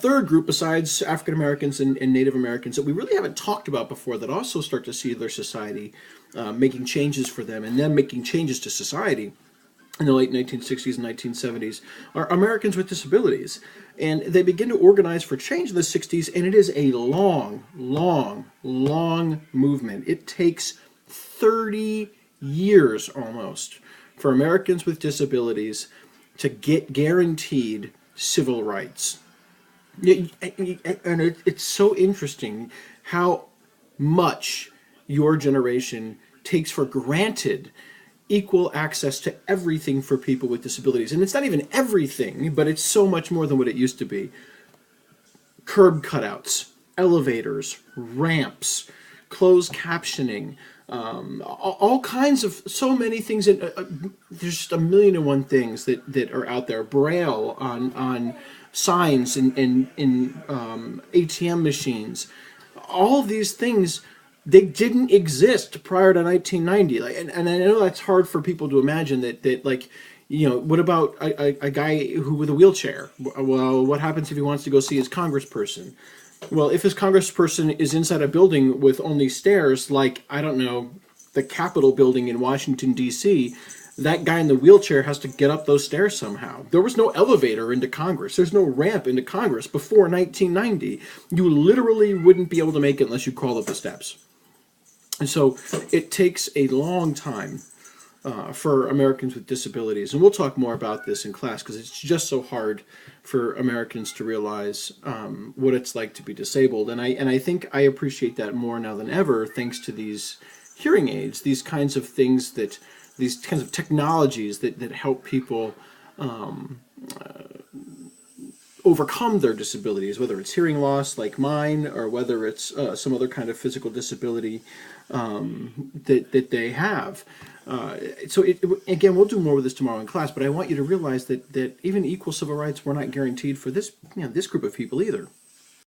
third group besides African Americans and Native Americans that we really haven't talked about before that also start to see their society making changes for them and them making changes to society in the late 1960s and 1970s are Americans with disabilities. And they begin to organize for change in the 60s, and it is a long, long, long movement. It takes 30 years almost for Americans with disabilities to get guaranteed civil rights. And it's so interesting how much your generation takes for granted equal access to everything for people with disabilities. And it's not even everything, but it's so much more than what it used to be. Curb cutouts, elevators, ramps, closed captioning, all kinds of, so many things. There's just a million and one things that are out there. Braille on signs in ATM machines. All of these things, they didn't exist prior to 1990. And I know that's hard for people to imagine that like, you know, what about a guy who with a wheelchair? Well, what happens if he wants to go see his congressperson? Well, if his congressperson is inside a building with only stairs, like, I don't know, the Capitol building in Washington, D.C., that guy in the wheelchair has to get up those stairs somehow. There was no elevator into Congress. There's no ramp into Congress before 1990. You literally wouldn't be able to make it unless you crawled up the steps. And so it takes a long time for Americans with disabilities. And we'll talk more about this in class because it's just so hard for Americans to realize what it's like to be disabled. And I think I appreciate that more now than ever thanks to these hearing aids, these kinds of things that, these kinds of technologies that help people overcome their disabilities, whether it's hearing loss like mine or whether it's some other kind of physical disability that they have. Again, we'll do more with this tomorrow in class, but I want you to realize that even equal civil rights were not guaranteed for this, this group of people either.